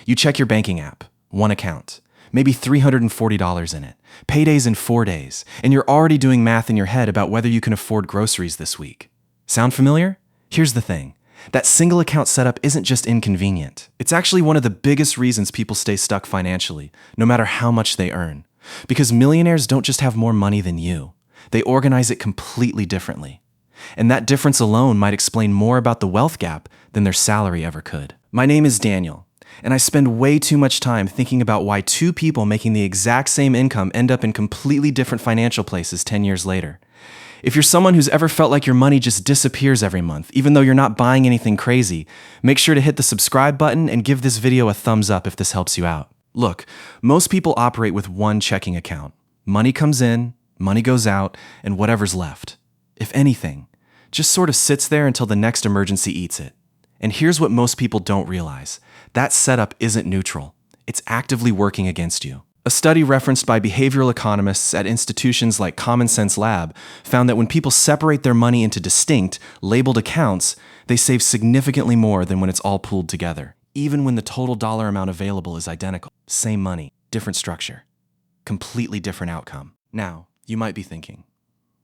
You check your banking app, one account, maybe $340 in it, paydays in 4 days, and you're already doing math in your head about whether you can afford groceries this week. Sound familiar? Here's the thing. That single account setup isn't just inconvenient. It's actually one of the biggest reasons people stay stuck financially, no matter how much they earn. Because millionaires don't just have more money than you. They organize it completely differently. And that difference alone might explain more about the wealth gap than their salary ever could. My name is Daniel, and I spend way too much time thinking about why two people making the exact same income end up in completely different financial places 10 years later. If you're someone who's ever felt like your money just disappears every month, even though you're not buying anything crazy, make sure to hit the subscribe button and give this video a thumbs up if this helps you out. Look, most people operate with one checking account. Money comes in, money goes out, and whatever's left, if anything, just sort of sits there until the next emergency eats it. And here's what most people don't realize. That setup isn't neutral. It's actively working against you. A study referenced by behavioral economists at institutions like Common Sense Lab found that when people separate their money into distinct, labeled accounts, they save significantly more than when it's all pooled together, even when the total dollar amount available is identical. Same money, different structure, completely different outcome. Now, you might be thinking,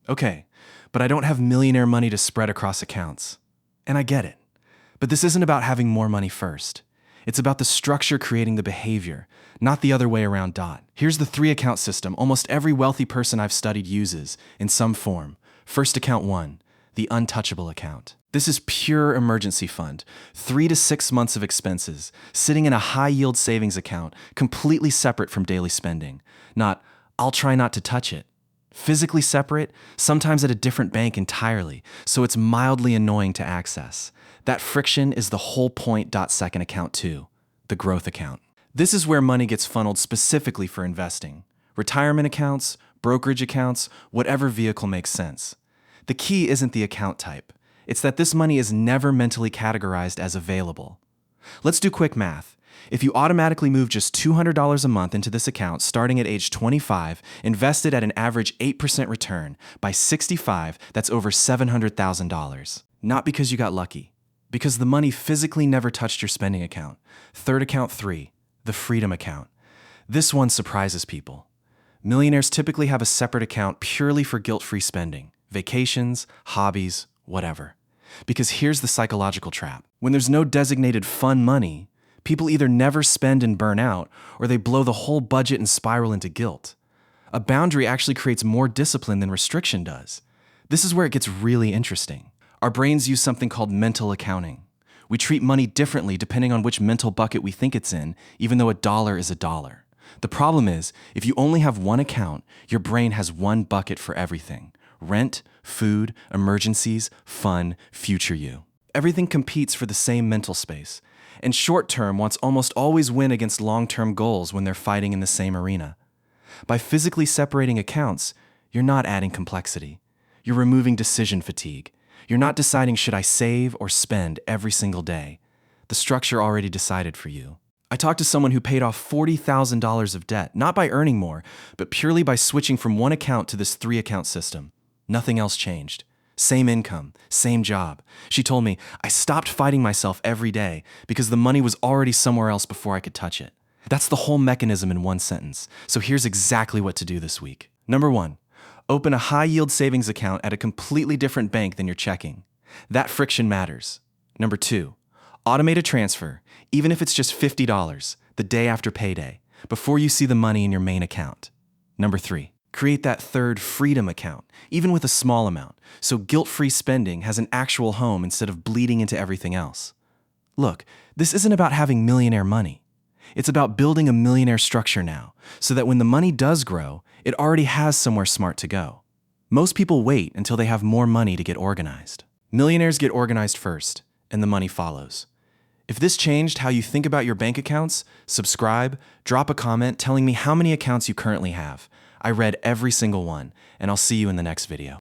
okay, but I don't have millionaire money to spread across accounts. And I get it. But this isn't about having more money first. It's about the structure creating the behavior, not the other way around. Here's the 3-account system almost every wealthy person I've studied uses in some form. First account 1, the untouchable account. This is pure emergency fund, 3 to 6 months of expenses, sitting in a high-yield savings account, completely separate from daily spending. Not, I'll try not to touch it. Physically separate, sometimes at a different bank entirely, so it's mildly annoying to access. That friction is the whole point. Second account 2, the growth account. This is where money gets funneled specifically for investing. Retirement accounts, brokerage accounts, whatever vehicle makes sense. The key isn't the account type. It's that this money is never mentally categorized as available. Let's do quick math. If you automatically move just $200 a month into this account starting at age 25, invested at an average 8% return, by 65, that's over $700,000. Not because you got lucky, because the money physically never touched your spending account. Third account 3, the freedom account. This one surprises people. Millionaires typically have a separate account purely for guilt-free spending, vacations, hobbies, whatever. Because here's the psychological trap. When there's no designated fun money, people either never spend and burn out, or they blow the whole budget and spiral into guilt. A boundary actually creates more discipline than restriction does. This is where it gets really interesting. Our brains use something called mental accounting. We treat money differently depending on which mental bucket we think it's in, even though a dollar is a dollar. The problem is, if you only have one account, your brain has one bucket for everything. Rent, food, emergencies, fun, future you. Everything competes for the same mental space. And short-term wants almost always win against long-term goals when they're fighting in the same arena. By physically separating accounts, you're not adding complexity. You're removing decision fatigue. You're not deciding should I save or spend every single day. The structure already decided for you. I talked to someone who paid off $40,000 of debt, not by earning more, but purely by switching from one account to this 3-account system. Nothing else changed. Same income, same job. She told me, I stopped fighting myself every day because the money was already somewhere else before I could touch it. That's the whole mechanism in one sentence. So here's exactly what to do this week. Number 1, open a high-yield savings account at a completely different bank than your checking. That friction matters. Number 2, automate a transfer, even if it's just $50, the day after payday, before you see the money in your main account. Number 3, create that third freedom account, even with a small amount, so guilt-free spending has an actual home instead of bleeding into everything else. Look, this isn't about having millionaire money. It's about building a millionaire structure now, so that when the money does grow, it already has somewhere smart to go. Most people wait until they have more money to get organized. Millionaires get organized first, and the money follows. If this changed how you think about your bank accounts, subscribe, drop a comment telling me how many accounts you currently have. I read every single one, and I'll see you in the next video.